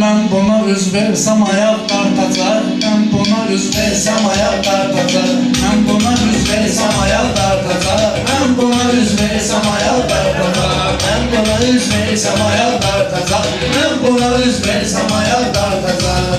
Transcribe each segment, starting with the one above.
ben buna üz versem ayak tartacak. Ben buna üz versem ayak tartacak. Ben buna üz versem ayak tartacak. Ben buna üz versem ayak tartacak. Ben buna üz versem ayak tartacak. Ben buna üz versem ayak tartacak.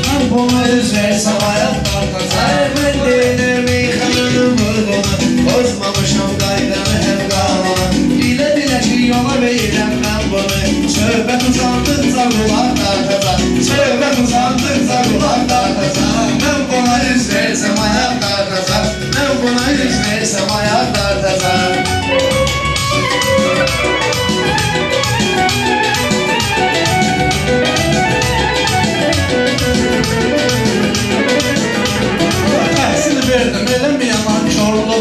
Ben buna üz versem ayak tartacak. Ben değilim meyxananın vurğunu, bozmamışam qaydanı hem qanunu. Bilə ki yola verirəm mən bunu, söhbət uzandıqca qulaq dartacaq. Söhbət uzandıqca qulaq dartacaq. Ben buna üz versem ayak dartacaq. Ben buna üz versem ayak dartacaq. Verdim elimi yaman körlüğü,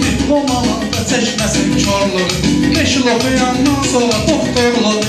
diplom alanda çəkməsin körlüğü. 5 il oxuyandan sonra doktorluğu.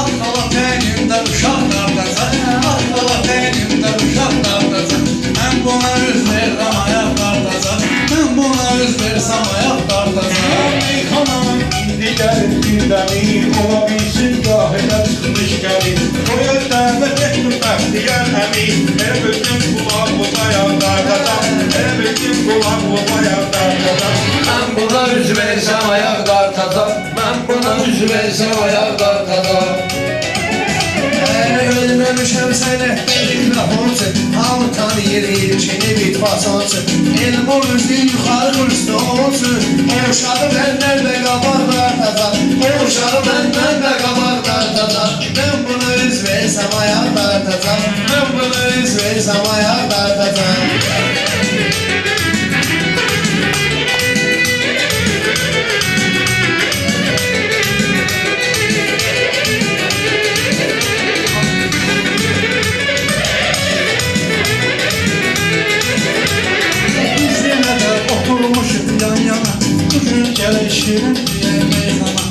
Akkala təynimdə uşaq dartacaq. Akkala təynimdə uşaq dartacaq. Mən buna üz versəm ayak dartacaq. Mən buna üz versəm ayak dartacaq. Meyxananın indi gəlir bir dəmi, ola bilsin dahilə çıxmış gəlir. Toya dəvət etmir bəxtiyər əmi, elə bütün qulaq bu bayan dartacaq. Elə bütün qulaq bu bayan dartacaq. Ben buna üz versem ayak dartacaq. Ben buna üz versem ayak dartacaq. Ölmemişəm sənətdə mikrofonsın, hamı tanıyır ilkini bitfasansın. Elm ol üzlü yuxarı kursda olsun, o uşağı məndən də qabaq dartacaq. O uşağı məndən də qabaq dartacaq. Ben buna üz versem ayak dartacaq. Ben buna üz versem ayak dartacaq. Oturmuşum yan yana, bugün gəlişirim diye meyxana.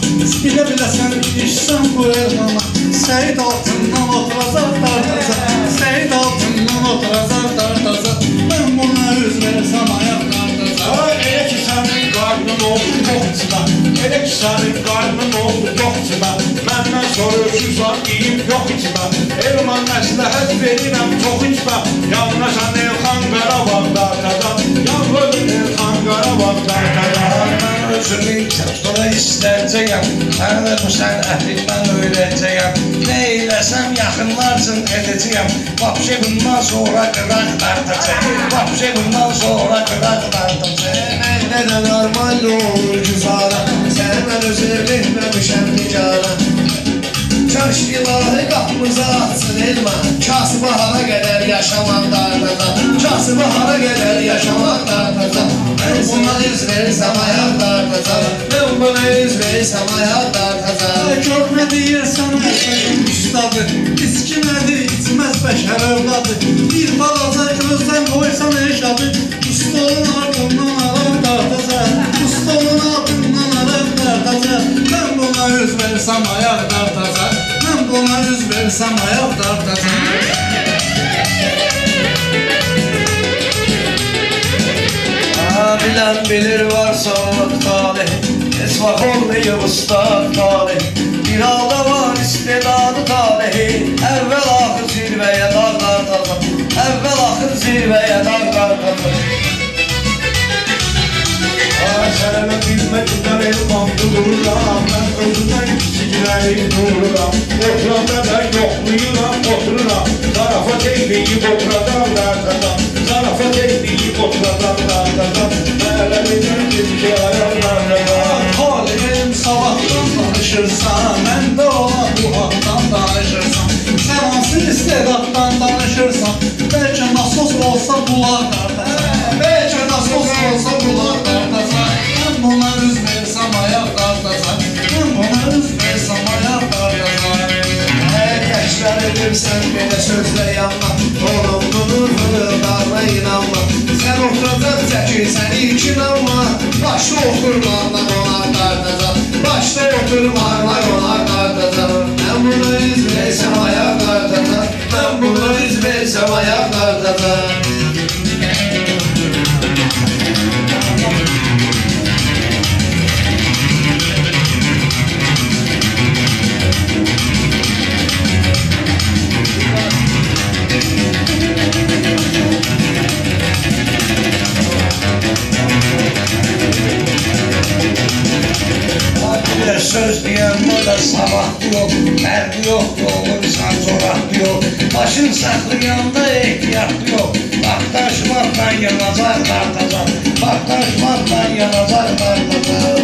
Bilə sən işsən bu elmana. Səyid altından oturacaq dartacaq. Səyid altından oturacaq dartacaq. Ben buna üz versem ayak dartacaq. Elə ki sənin qarnın oldu yoxçuda, elə ki sənin qarnın oldu yoxçuda. Məndən soruşursan deyim yox içmə. Elman məsləhət verirəm çox içmə. Yanlaşan Elxan Qarabağ dartacaq. Yanlaşan Elxan Qarabağ dartacaq. Özümü kəpsura istəyəcəyəm. Səni bu sənətindən öyrəcəyəm. Ne eyləsəm yaxınlar üçün edəcəyəm. Vapşe bundan sonra qıraq dartacaq. Vapşe bundan sonra qıraq dartacaq. Nədən normal olur güzara, səni mən özüm etməmişəm ticara. Kaş ilahi qapımıza açsın elma, kasıb bahara qədər yaşamaq dartacaq. Kasıb bahara qədər yaşamaq dartacaq. Ben buna üz versem ayak dartacaq. Ben buna üz versem ayak dartacaq. Görmə deyirsən əsəyin üstadı, İçkimədi, içməz bəşər övladı. Bir balaca gözdən qoysan eşadı, Ustaların ardından arar dartacaq. Ustaların ardından arar dartacaq. Ben buna üz versem ayak dartacaq. Ben buna üz versem ayak dartacaq. Bilen bilir varsa talih, heç vaxt olmayıb ustad talih. Bir halda var istedadı talihi, əvvəl axır zirvəyə dağ dartacaq. Əvvəl axır zirvəyə dağ dartacaq. Sənə mən bilməkdən elmam dururam, mən özümdən kiçikləri dururam. Oturanda da yoxluyuram, otururam. Zarafat eyləyib oturadam dartacaq. Zarafat eyləyib oturadam dartacaq. Mələmdən bir şey ayarlaracaq. Talihim sabahdan danışırsan, mən də ola bu haqdan danışırsan. Sən hansı istedatdan danışırsan, bəlkə nasos olsa bulaq dartacaq. Bəlkə nasos olsa bulaq dartacaq. Ben buna üz versem ayak dartacaq. Ben buna üz versem ayak dartacaq. Təkrar edirsən belə sözlə yanma, oğlum bunun fırıldarına inanma. Sən oturacaq çəkirsən ilk inanma, başda oturmarla qonar dartacaq. Başda oturmarla qonar dartacaq. Mən bunu Dərdi yox, olursan zoraklı yox. Başın saxlayanda ehtiyatlı yox. Vaxtaşmaqla yanacaq dartacaq. Vaxtaşmaqla yanacaq dartacaq.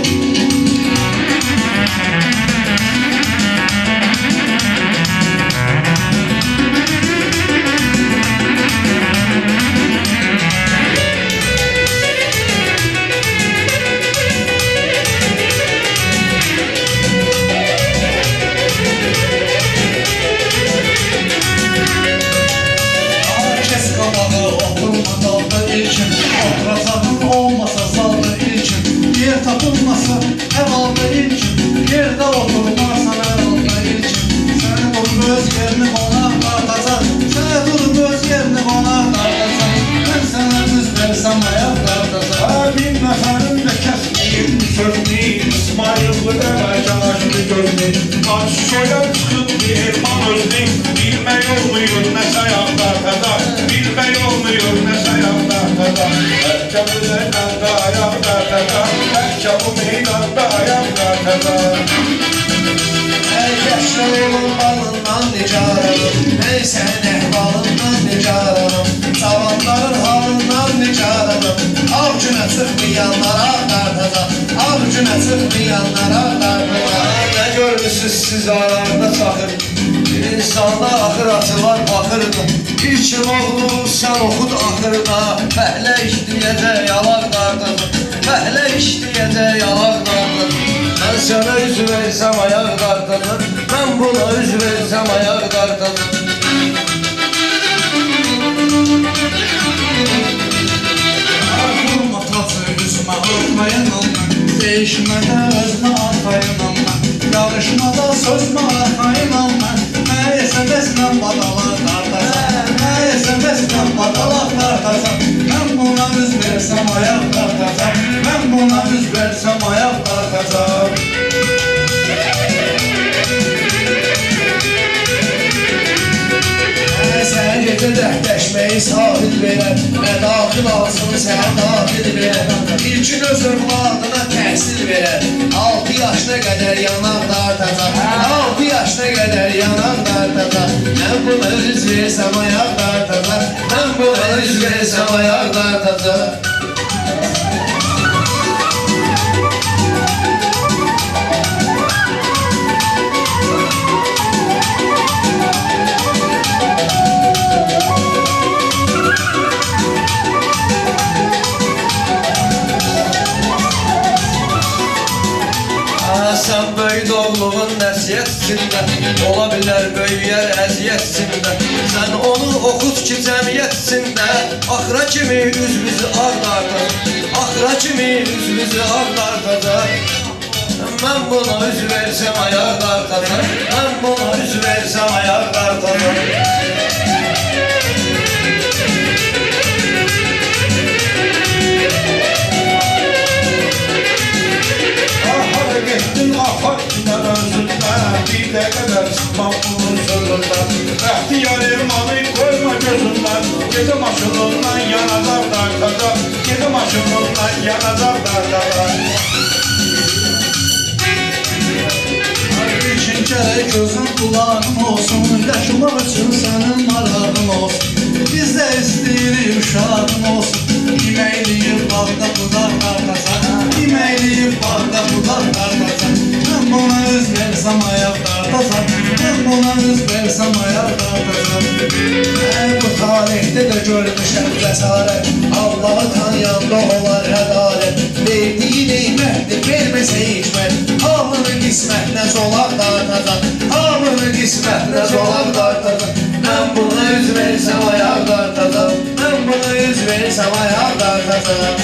Oturacağın olmasa salda ilkin, yer tapılmasa hevalda ilkin, yerde oturmazsan hevalda ilkin. Seni durup öz yerini ona dartacak, seni durup öz yerini ona dartacak. Ben sana düz versem ayak dartacak. Bin nəfərin də kəsməyim sözünü, İsmail'lı əvvəlcə açdı gözünü. Aç soyan çıxıb Erman özünü, bilmək olmuyor nə sayaqlar təzar, bilmək olmuyor nə sayaqlar təzar. Bəlkə bu meydanda ayaqlar təzar, bəlkə bu meydanda ayaqlar təzar. Ey yaşlı olun balından nicarım, ey sənin əhvalından nicarım, cavanların halından nicarım. Av günə çıxmayanlara dartacaq, av günə çıxmayanlara dartacaq. Nə görmüsünüz siz aralarında çaxır, insanda axır açılar axırda. Bir kim oğlu sən oxud axırda, fəhlə işləyəcək yalaq dartacaq, fəhlə işləyəcək yalaq dartacaq. Mən sənə üz versəm ayaq dartacaq, mən buna üz versəm ayaq dartacaq. Vurma taçı üzümə örtməyin ondan, değişmədə özmə arxayın ondan, yarışmada sözmə arxayın ondan. Nəyəsə bəslən badalar dartacaq, nəyəsə bəslən badalar dartacaq. Mən buna üz versəm ayaq dartacaq, mən buna üz versəm ayaq dartacaq. Sən gecə dəhdəşməyi sahil verər, nə daxil alsın sənə daxil verər. İlkin öz övladına təhsil verər, 6 yaşına qədər yanaq dartacaq, 6 yaşına qədər yanaq dartacaq. Mən buna üz versəm ayaq dartacaq, mən buna üz versəm ayaq dartacaq. Sən böyük oğluğun nəsiyyətçində, ola bilər böyüyər əziyyətçində. Sən onu oxut ki cəmiyyətçində, axıra kimi üz bizi ağdartacaq, axıra kimi üz bizi ağdartacaq. Mən buna üz versəm ayaq dartacaq, mən buna üz versəm ayaq dartacaq. Getdin afaq günə özündən, bir də qədər sıxmam bunun sözündən. Əhtiyar Ermanı qoyma gözündən, gedi maşınından yanacaq dartacaq, gedi maşınından yanacaq dartacaq. İlkin gərək gözün qulağın olsun, yaşamaq üçün sənin marağın olsun. Biz də istəyirik uşağın olsun, yeməkliyib bağda budaq dartacaq, yeməkliyib bağda budaq dartacaq. Mən buna üz versəm ayaq dartacaq, mən buna üz versəm ayaq dartacaq. Mən bu tarixdə də görmüşəm cəsarət, Allahı tanıyanda olar ədalət. Verdiyi neymətdir, verməsə hikmət, hamını qismətlə zolaq dartacaq, hamını qismətlə zolaq dartacaq. Mən buna üz versəm ayaq dartacaq, mən buna üz versəm ayaq dartacaq.